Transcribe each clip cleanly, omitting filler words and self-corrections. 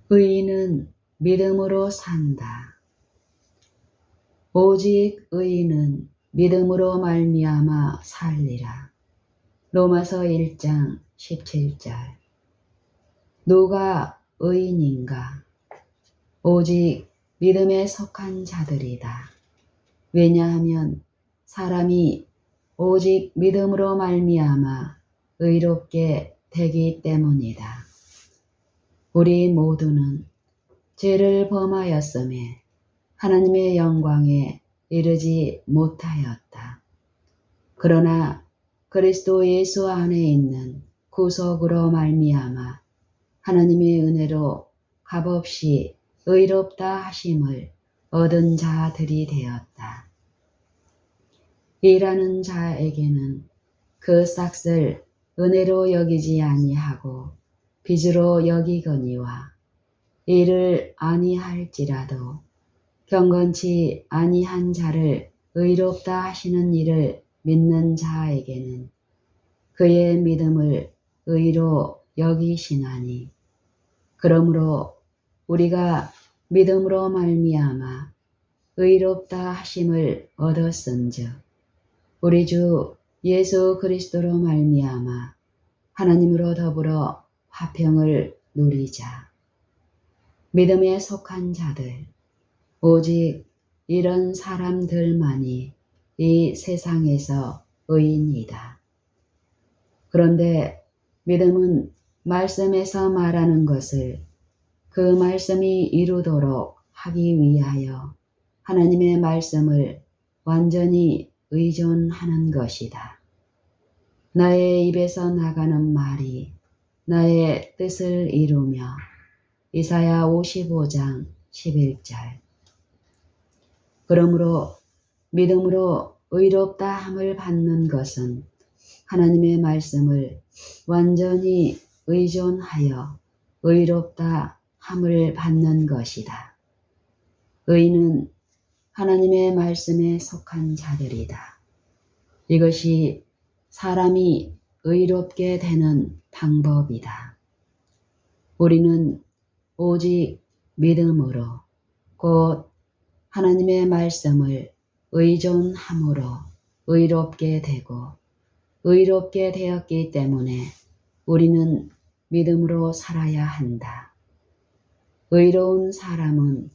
의인은 믿음으로 산다. 오직 의인은 믿음으로 말미암아 살리라. 로마서 1장 17절. 누가 의인인가? 오직 믿음에 속한 자들이다. 왜냐하면 사람이 오직 믿음으로 말미암아 의롭게 되기 때문이다. 우리 모두는 죄를 범하였음에 하나님의 영광에 이르지 못하였다. 그러나 그리스도 예수 안에 있는 구속으로 말미암아 하나님의 은혜로 값없이 의롭다 하심을 얻은 자들이 되었다. 일하는 자에게는 그 싹을 은혜로 여기지 아니하고 빚으로 여기거니와 일을 아니할지라도 경건치 아니한 자를 의롭다 하시는 이를 믿는 자에게는 그의 믿음을 의로 여기시나니, 그러므로 우리가 믿음으로 말미암아 의롭다 하심을 얻었은즉 우리 주 예수 그리스도로 말미암아 하나님으로 더불어 화평을 누리자. 믿음에 속한 자들, 오직 이런 사람들만이 이 세상에서 의인이다. 그런데 믿음은 말씀에서 말하는 것을 그 말씀이 이루도록 하기 위하여 하나님의 말씀을 완전히 의존하는 것이다. 나의 입에서 나가는 말이 나의 뜻을 이루며 이사야 55장 11절. 그러므로 믿음으로 의롭다 함을 받는 것은 하나님의 말씀을 완전히 의존하여 의롭다 함을 받는 것이다. 의인은 하나님의 말씀에 속한 자들이다. 이것이 사람이 의롭게 되는 방법이다. 우리는 오직 믿음으로 곧 하나님의 말씀을 의존함으로 의롭게 되고 의롭게 되었기 때문에 우리는 믿음으로 살아야 한다. 의로운 사람은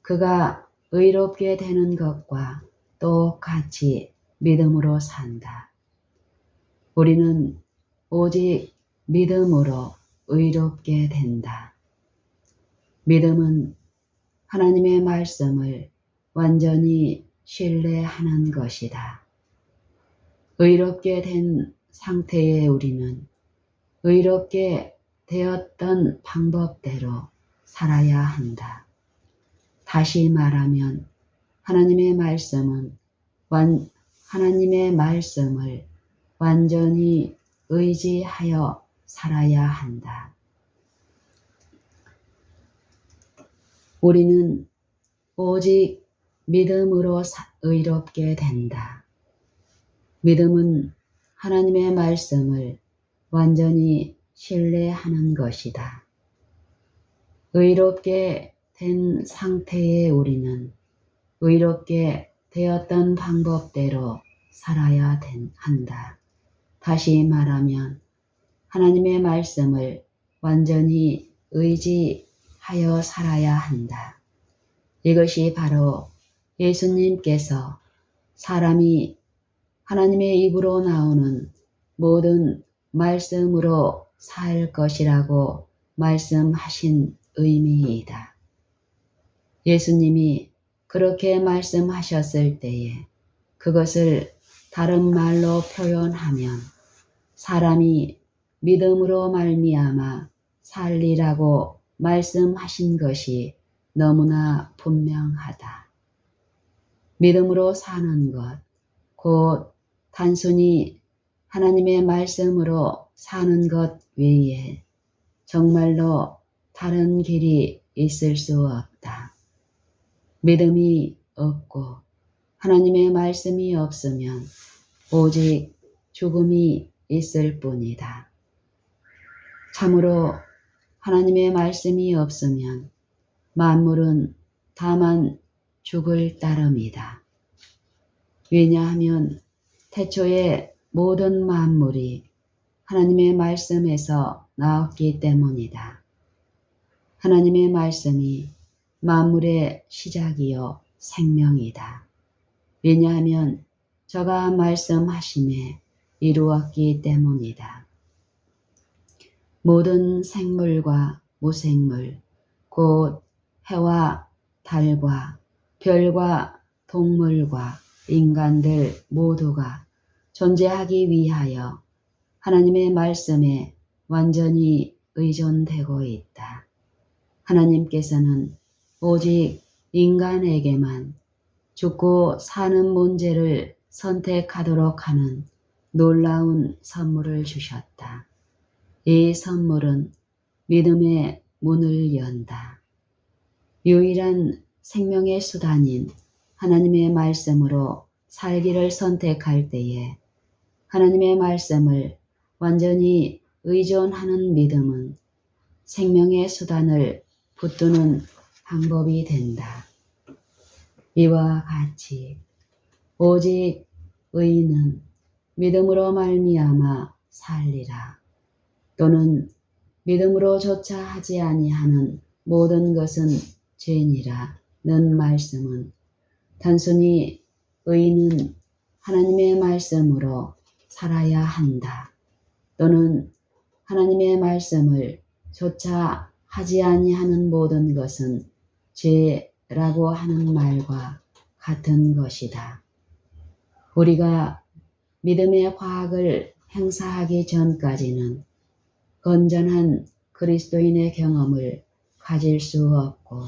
그가 의롭게 되는 것과 똑같이 믿음으로 산다. 우리는 오직 믿음으로 의롭게 된다. 믿음은 하나님의 말씀을 완전히 신뢰하는 것이다. 의롭게 된 상태의 우리는 의롭게 되었던 방법대로 살아야 한다. 다시 말하면 하나님의 말씀을 완전히 의지하여 살아야 한다. 우리는 오직 믿음으로 의롭게 된다. 믿음은 하나님의 말씀을 완전히 신뢰하는 것이다. 의롭게 된 상태의 우리는 의롭게 되었던 방법대로 살아야 한다. 다시 말하면 하나님의 말씀을 완전히 의지하여 살아야 한다. 이것이 바로 예수님께서 사람이 하나님의 입으로 나오는 모든 말씀으로 살 것이라고 말씀하신 의미이다. 예수님이 그렇게 말씀하셨을 때에 그것을 다른 말로 표현하면 사람이 믿음으로 말미암아 살리라고 말씀하신 것이 너무나 분명하다. 믿음으로 사는 것, 곧 단순히 하나님의 말씀으로 사는 것 외에 정말로 다른 길이 있을 수 없다. 믿음이 없고 하나님의 말씀이 없으면 오직 죽음이 있을 뿐이다. 참으로 하나님의 말씀이 없으면 만물은 다만 죽을 따름이다. 왜냐하면 태초에 모든 만물이 하나님의 말씀에서 나왔기 때문이다. 하나님의 말씀이 만물의 시작이요 생명이다. 왜냐하면 저가 말씀하심에 이루었기 때문이다. 모든 생물과 무생물, 곧 해와 달과 별과 동물과 인간들 모두가 존재하기 위하여 하나님의 말씀에 완전히 의존되고 있다. 하나님께서는 오직 인간에게만 죽고 사는 문제를 선택하도록 하는 놀라운 선물을 주셨다. 이 선물은 믿음의 문을 연다. 유일한 생명의 수단인 하나님의 말씀으로 살기를 선택할 때에 하나님의 말씀을 완전히 의존하는 믿음은 생명의 수단을 붙드는 방법이 된다. 이와 같이 오직 의인은 믿음으로 말미암아 살리라. 또는 믿음으로조차 하지 아니하는 모든 것은 죄니라는 말씀은 단순히 의인은 하나님의 말씀으로 살아야 한다. 또는 하나님의 말씀을 조차 하지 아니하는 모든 것은 죄라고 하는 말과 같은 것이다. 우리가 믿음의 과학을 행사하기 전까지는 건전한 그리스도인의 경험을 가질 수 없고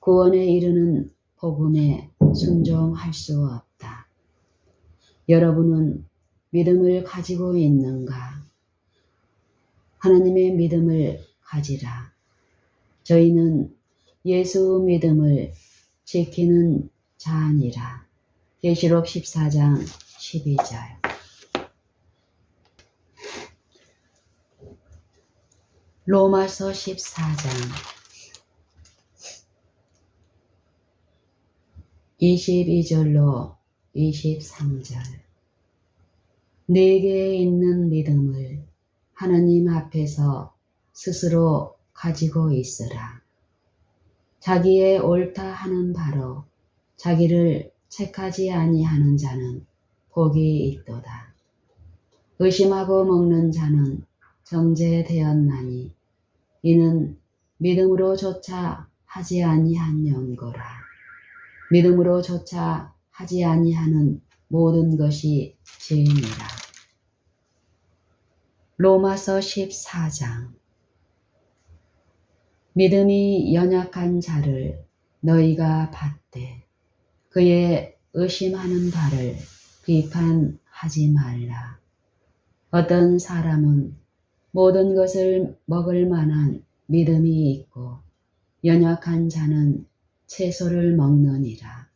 구원에 이르는 복음에 순종할 수 없다. 여러분은 믿음을 가지고 있는가? 하나님의 믿음을 가지라. 저희는 예수 믿음을 지키는 자니라. 계시록 14장 12절. 로마서 14장 22절로 23절. 내게 있는 믿음을 하나님 앞에서 스스로 가지고 있으라. 자기의 옳다 하는 바로 자기를 책하지 아니하는 자는 복이 있도다. 의심하고 먹는 자는 정죄되었나니 이는 믿음으로조차 하지 아니한 연고라. 믿음으로조차 하지 아니하는 모든 것이 죄이니라. 로마서 14장. 믿음이 연약한 자를 너희가 받되 그의 의심하는 바를 비판하지 말라. 어떤 사람은 모든 것을 먹을 만한 믿음이 있고 연약한 자는 채소를 먹느니라.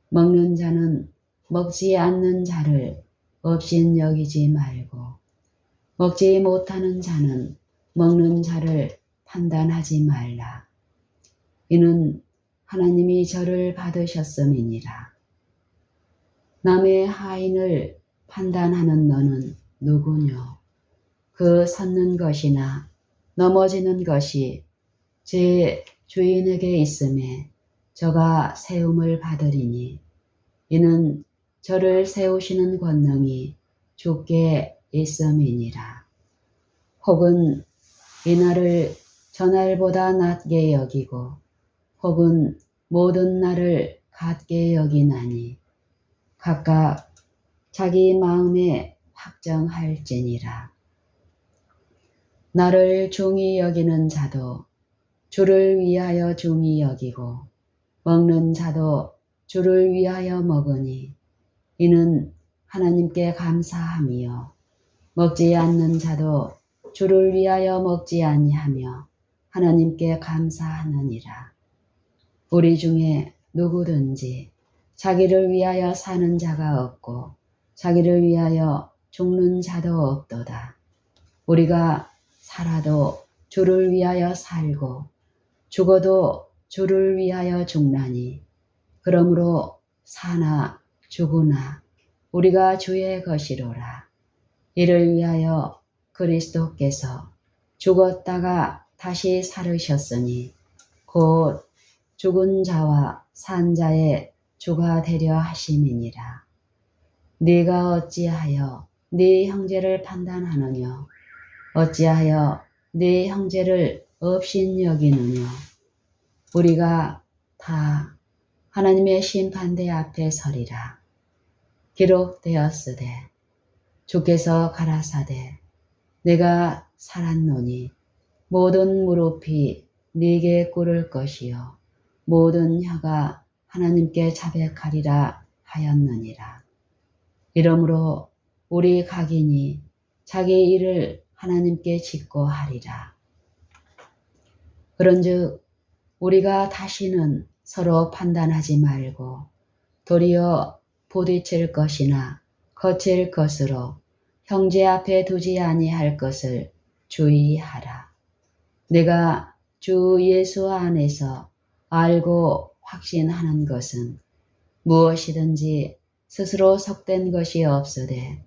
먹는 자는 먹지 않는 자를 업신 여기지 말고 먹지 못하는 자는 먹는 자를 판단하지 말라. 이는 하나님이 저를 받으셨음이니라. 남의 하인을 판단하는 너는 누구뇨? 그 섰는 것이나 넘어지는 것이 제 주인에게 있음에 저가 세움을 받으리니 이는 저를 세우시는 권능이 주께 있음이니라. 혹은 이날을 저날보다 낮게 여기고 혹은 모든 날을 같게 여기나니 각각 자기 마음에 확정할지니라. 나를 중히 여기는 자도 주를 위하여 중히 여기고 먹는 자도 주를 위하여 먹으니 이는 하나님께 감사함이요 먹지 않는 자도 주를 위하여 먹지 아니하며 하나님께 감사하느니라. 우리 중에 누구든지 자기를 위하여 사는 자가 없고 자기를 위하여 죽는 자도 없도다. 우리가 살아도 주를 위하여 살고 죽어도 주를 위하여 죽나니 그러므로 사나 죽으나 우리가 주의 것이로라. 이를 위하여 그리스도께서 죽었다가 다시 살으셨으니 곧 죽은 자와 산 자의 주가 되려 하심이니라. 네가 어찌하여 네 형제를 판단하느냐? 어찌하여 네 형제를 업신여기느냐? 우리가 다 하나님의 심판대 앞에 서리라. 기록되었으되 주께서 가라사대 내가 살았노니 모든 무릎이 네게 꿇을 것이요 모든 혀가 하나님께 자백하리라 하였느니라. 이러므로 우리 각인이 자기 일을 하나님께 짓고 하리라. 그런즉 우리가 다시는 서로 판단하지 말고 도리어 부딪힐 것이나 거칠 것으로 형제 앞에 두지 아니할 것을 주의하라. 내가 주 예수 안에서 알고 확신하는 것은 무엇이든지 스스로 속된 것이 없으되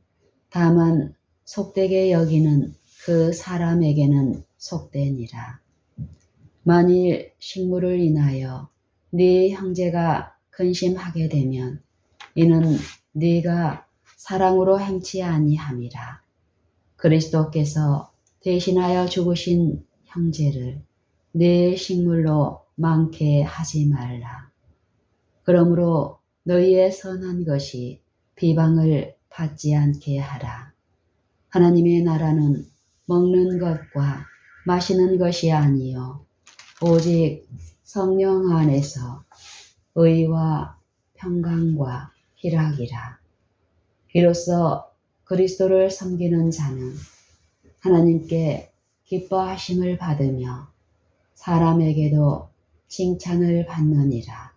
다만 속되게 여기는 그 사람에게는 속되니라. 만일 식물을 인하여 네 형제가 근심하게 되면 이는 네가 사랑으로 행치 아니함이라. 그리스도께서 대신하여 죽으신 형제를 네 식물로 많게 하지 말라. 그러므로 너희의 선한 것이 비방을 받지 않게 하라. 하나님의 나라는 먹는 것과 마시는 것이 아니요 오직 성령 안에서 의와 평강과 희락이라. 이로써 그리스도를 섬기는 자는 하나님께 기뻐하심을 받으며 사람에게도 칭찬을 받느니라.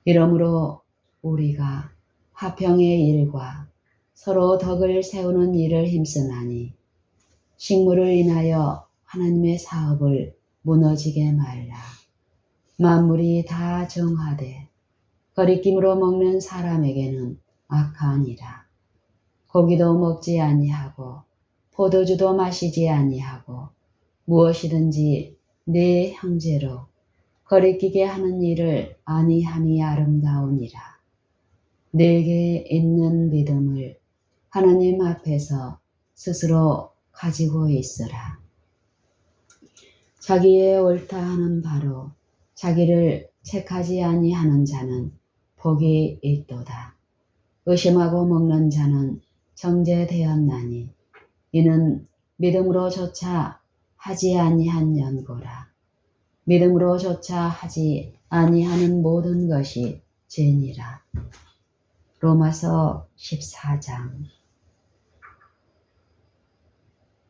이러므로 우리가 화평의 일과 서로 덕을 세우는 일을 힘쓰나니 식물을 인하여 하나님의 사업을 무너지게 말라. 만물이 다 정하되 거리낌으로 먹는 사람에게는 악하니라. 고기도 먹지 아니하고 포도주도 마시지 아니하고 무엇이든지 내 형제로 거리끼게 하는 일을 아니함이 아름다우니라. 내게 있는 믿음을 하나님 앞에서 스스로 가지고 있으라. 자기의 옳다 하는 바로 자기를 책하지 아니하는 자는 복이 있도다. 의심하고 먹는 자는 정죄되었나니 이는 믿음으로조차 하지 아니한 연고라. 믿음으로조차 하지 아니하는 모든 것이 죄니라. 로마서 14장